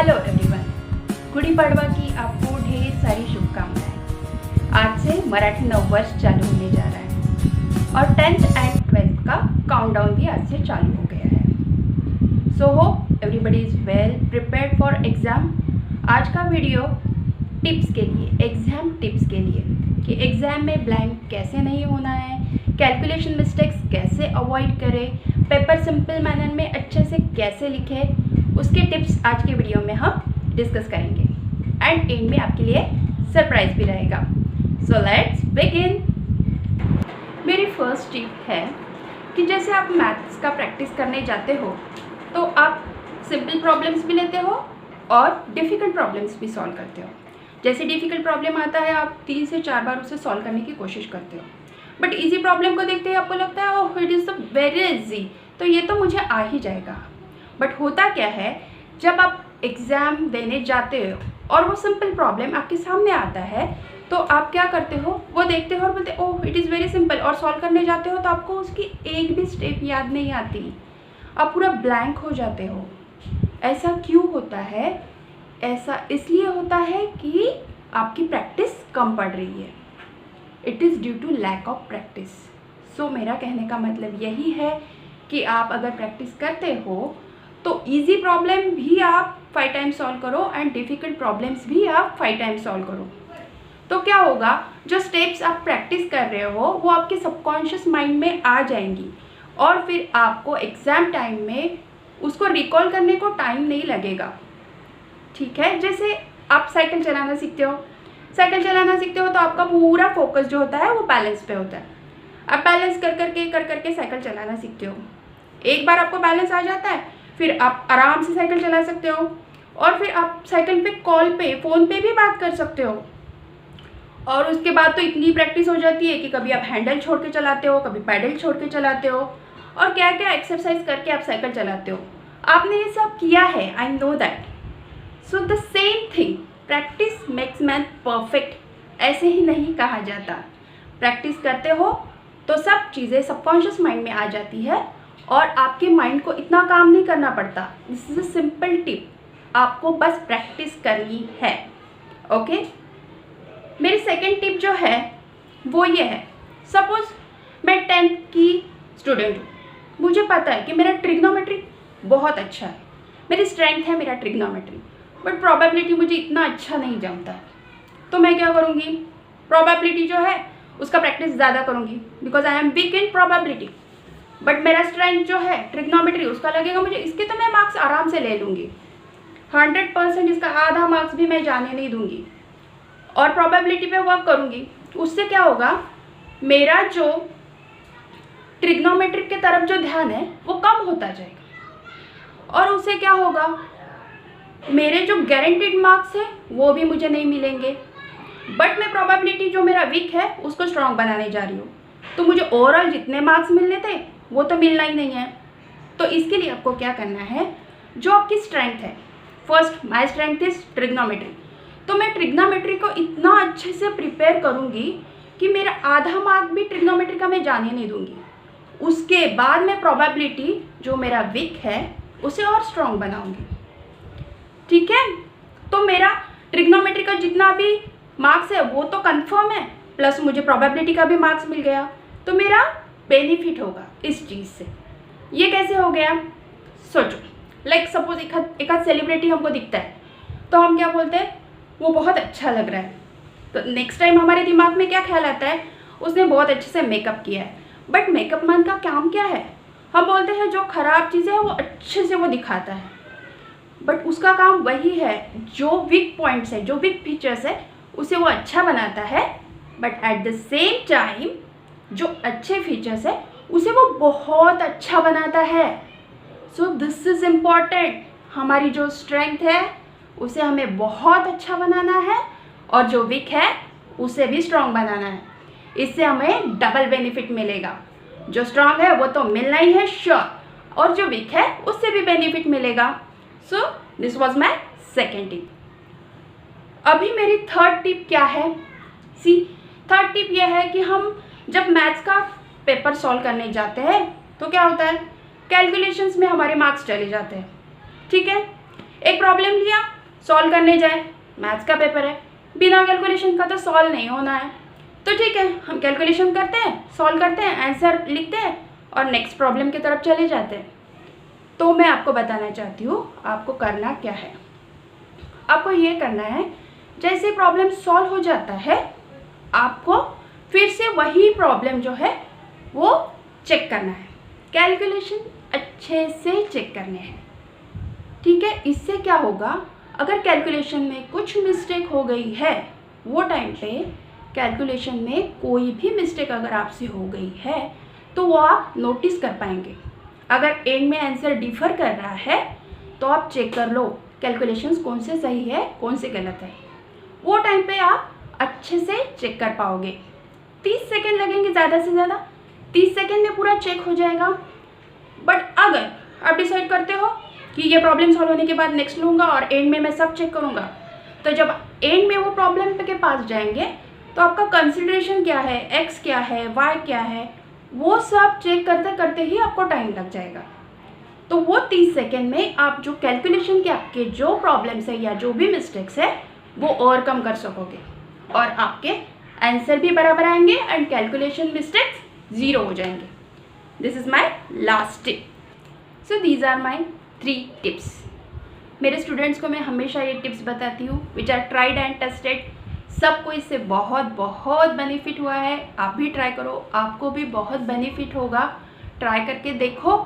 Hello everyone, Gudi Padwa की आपको ढेर सारी शुभकामनाएं। आज से मराठी नववर्ष चालू होने जा रहा है और 10th एंड 12th का काउंटडाउन भी आज से चालू हो गया है। So hope everybody is well prepared for exam. आज का वीडियो टिप्स के लिए, एग्ज़ाम टिप्स के लिए कि एग्ज़ाम में ब्लैंक कैसे नहीं होना है, कैलकुलेशन मिस्टेक्स कैसे अवॉइड करें, पेपर सिंपल मैनर में अच्छे से कैसे लिखें, उसके टिप्स आज के वीडियो में हम डिस्कस करेंगे एंड एंड में आपके लिए सरप्राइज भी रहेगा। So let's begin. मेरी फर्स्ट टिप है कि जैसे आप मैथ्स का प्रैक्टिस करने जाते हो तो आप सिंपल प्रॉब्लम्स भी लेते हो और डिफ़िकल्ट प्रॉब्लम्स भी सॉल्व करते हो। जैसे डिफ़िकल्ट प्रॉब्लम आता है आप 3 से 4 बार उसे सॉल्व करने की कोशिश करते हो, बट इजी प्रॉब्लम को देखते ही आपको लगता है oh it is very easy, तो ये तो मुझे आ ही जाएगा। बट होता क्या है, जब आप एग्ज़ाम देने जाते हो और वो सिंपल प्रॉब्लम आपके सामने आता है तो आप क्या करते हो, वो देखते हो और बोलते हो oh it is very simple, और सॉल्व करने जाते हो तो आपको उसकी एक भी स्टेप याद नहीं आती, आप पूरा ब्लैंक हो जाते हो। ऐसा क्यों होता है? ऐसा इसलिए होता है कि आपकी प्रैक्टिस कम पड़ रही है। It is due to lack of practice. So मेरा कहने का मतलब यही है कि आप अगर प्रैक्टिस करते हो तो इजी प्रॉब्लम भी आप 5 टाइम्स सॉल्व करो एंड डिफ़िकल्ट प्रॉब्लम्स भी आप 5 टाइम्स सॉल्व करो। तो क्या होगा, जो स्टेप्स आप प्रैक्टिस कर रहे हो वो आपके सबकॉन्शियस माइंड में आ जाएंगी और फिर आपको एग्ज़ाम टाइम में उसको रिकॉल करने को टाइम नहीं लगेगा। ठीक है, जैसे आप साइकिल चलाना सीखते हो, तो आपका पूरा फोकस जो होता है वो बैलेंस पे होता है। आप बैलेंस कर करके साइकिल चलाना सीखते हो। एक बार आपको बैलेंस आ जाता है फिर आप आराम से साइकिल चला सकते हो और फिर आप साइकिल पे कॉल पे फ़ोन पे भी बात कर सकते हो। और उसके बाद तो इतनी प्रैक्टिस हो जाती है कि कभी आप हैंडल छोड़ के चलाते हो, कभी पैडल छोड़ के चलाते हो और क्या क्या एक्सरसाइज करके आप साइकिल चलाते हो। आपने ये सब किया है, I know that. So the same thing, practice makes man perfect ऐसे ही नहीं कहा जाता। प्रैक्टिस करते हो तो सब चीज़ें सबकॉन्शियस माइंड में आ जाती है और आपके माइंड को इतना काम नहीं करना पड़ता। This is a simple tip, आपको बस प्रैक्टिस करनी है। ओके, मेरी सेकंड टिप जो है वो ये है, सपोज मैं 10th की स्टूडेंट हूँ, मुझे पता है कि मेरा ट्रिग्नोमेट्री बहुत अच्छा है, मेरी स्ट्रेंथ है मेरा ट्रिग्नोमेट्री, बट प्रोबेबिलिटी मुझे इतना अच्छा नहीं जमता है। तो मैं क्या करूँगी, प्रोबेबिलिटी जो है उसका प्रैक्टिस ज़्यादा करूँगी because I am weak in probability. But मेरा स्ट्रेंथ जो है ट्रिग्नोमेट्री, उसका लगेगा मुझे इसके तो मैं मार्क्स आराम से ले लूँगी, 100%, इसका आधा मार्क्स भी मैं जाने नहीं दूँगी और प्रोबेबिलिटी पे वर्क करूँगी। उससे क्या होगा, मेरा जो ट्रिग्नोमेट्रिक के तरफ जो ध्यान है वो कम होता जाएगा और उससे क्या होगा, मेरे जो गारंटीड मार्क्स हैं वो भी मुझे नहीं मिलेंगे, बट मैं प्रोबेबिलिटी जो मेरा वीक है उसको स्ट्रॉन्ग बनाने जा रही हूँ, तो मुझे ओवरऑल जितने मार्क्स मिलने थे वो तो मिलना ही नहीं है। तो इसके लिए आपको क्या करना है, जो आपकी स्ट्रेंथ है, first my strength is trigonometry, तो मैं ट्रिग्नोमेट्री को इतना अच्छे से प्रिपेयर करूँगी कि मेरा आधा मार्क भी ट्रिग्नोमेट्री का मैं जाने नहीं दूँगी। उसके बाद मैं प्रोबेबिलिटी जो मेरा वीक है उसे और स्ट्रॉन्ग बनाऊँगी। ठीक है, तो मेरा ट्रिग्नोमेट्री का जितना भी मार्क्स है वो तो कंफर्म है, प्लस मुझे प्रोबेबिलिटी का भी मार्क्स मिल गया, तो मेरा बेनिफिट होगा इस चीज़ से। ये कैसे हो गया, सोचो, लाइक सपोज एक आध सेलिब्रिटी हमको दिखता है तो हम क्या बोलते हैं, वो बहुत अच्छा लग रहा है, तो नेक्स्ट टाइम हमारे दिमाग में क्या ख्याल आता है, उसने बहुत अच्छे से मेकअप किया है। बट मेकअप मैन का काम क्या है, हम बोलते हैं जो ख़राब चीज़ें हैं वो अच्छे से वो दिखाता है, बट उसका काम वही है, जो वीक पॉइंट्स है, जो वीक फीचर्स है उसे वो अच्छा बनाता है, but at the same time जो अच्छे फीचर्स है उसे वो बहुत अच्छा बनाता है। सो दिस इज़ इम्पॉर्टेंट, हमारी जो स्ट्रेंथ है उसे हमें बहुत अच्छा बनाना है और जो वीक है उसे भी स्ट्रॉन्ग बनाना है। इससे हमें डबल बेनिफिट मिलेगा, जो स्ट्रॉन्ग है वो तो मिलना ही है श्योर, और जो वीक है उससे भी बेनिफिट मिलेगा। So this was my second tip. अभी मेरी थर्ड टिप क्या है, थर्ड टिप यह है कि हम जब मैथ्स का पेपर सॉल्व करने जाते हैं तो क्या होता है, कैलकुलेशंस में हमारे मार्क्स चले जाते हैं। ठीक है, एक प्रॉब्लम लिया, सॉल्व करने जाए, मैथ्स का पेपर है, बिना कैलकुलेशन का तो सॉल्व नहीं होना है, तो ठीक है हम कैलकुलेशन करते हैं, सॉल्व करते हैं, आंसर लिखते हैं और नेक्स्ट प्रॉब्लम की तरफ चले जाते हैं। तो मैं आपको बताना चाहती हूँ आपको करना क्या है। आपको ये करना है, जैसे प्रॉब्लम सॉल्व हो जाता है आपको फिर से वही प्रॉब्लम जो है वो चेक करना है, कैलकुलेशन अच्छे से चेक करने हैं, ठीक है। इससे क्या होगा, अगर कैलकुलेशन में कुछ मिस्टेक हो गई है, वो टाइम पे कैलकुलेशन में कोई भी मिस्टेक अगर आपसे हो गई है तो वो आप नोटिस कर पाएंगे। अगर एंड में आंसर डिफ़र कर रहा है तो आप चेक कर लो कैलकुलेशंस कौन से सही है कौन से गलत है, वो टाइम पे आप अच्छे से चेक कर पाओगे। 30 सेकेंड लगेंगे ज़्यादा से ज़्यादा, 30 सेकेंड में पूरा चेक हो जाएगा। बट अगर आप डिसाइड करते हो कि ये प्रॉब्लम सॉल्व होने के बाद नेक्स्ट लूँगा और एंड में मैं सब चेक करूँगा, तो जब एंड में वो प्रॉब्लम के पास जाएंगे तो आपका कंसिडरेशन क्या है, एक्स क्या है, वाई क्या है, वो सब चेक करते करते ही आपको टाइम लग जाएगा। तो वो 30 सेकेंड में आप जो कैलकुलेशन के आपके जो प्रॉब्लम्स है या जो भी मिस्टेक्स है वो ओवरकम कर सकोगे और आपके आंसर भी बराबर आएंगे एंड कैलकुलेशन मिस्टेक्स 0 हो जाएंगे। This is my last tip. So these are my 3 tips. मेरे स्टूडेंट्स को मैं हमेशा ये टिप्स बताती हूँ which are tried and tested. सबको इससे बहुत बहुत बेनिफिट हुआ है, आप भी ट्राई करो, आपको भी बहुत बेनिफिट होगा। ट्राई करके देखो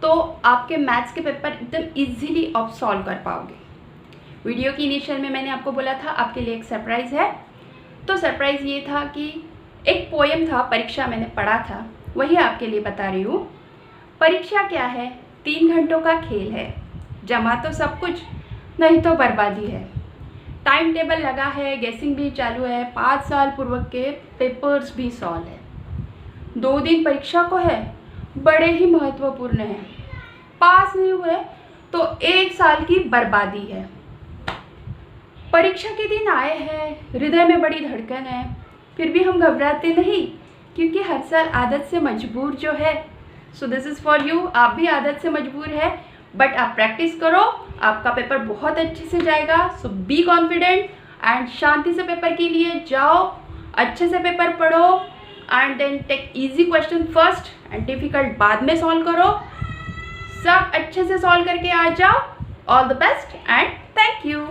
तो आपके मैथ्स के पेपर एकदम इजीली आप सॉल्व कर पाओगे। वीडियो की इनिशियल में मैंने आपको बोला था आपके लिए एक सरप्राइज़ है, तो सरप्राइज़ ये था कि एक पोएम था, परीक्षा मैंने पढ़ा था, वही आपके लिए बता रही हूँ। परीक्षा क्या है, 3 घंटों का खेल है, जमा तो सब कुछ नहीं तो बर्बादी है। टाइम टेबल लगा है, गेसिंग भी चालू है, 5 साल पूर्व के पेपर्स भी सॉल्व है। 2 दिन परीक्षा को है, बड़े ही महत्वपूर्ण है, पास नहीं हुए तो 1 साल की बर्बादी है। परीक्षा के दिन आए हैं, हृदय में बड़ी धड़कन है, फिर भी हम घबराते नहीं क्योंकि हर साल आदत से मजबूर जो है। So this is for you, आप भी आदत से मजबूर है बट आप प्रैक्टिस करो, आपका पेपर बहुत अच्छे से जाएगा। सो बी कॉन्फिडेंट एंड शांति से पेपर के लिए जाओ, अच्छे से पेपर पढ़ो and then take easy question first and difficult बाद में सॉल्व करो। सब अच्छे से सॉल्व करके आ जाओ। All the best and thank you.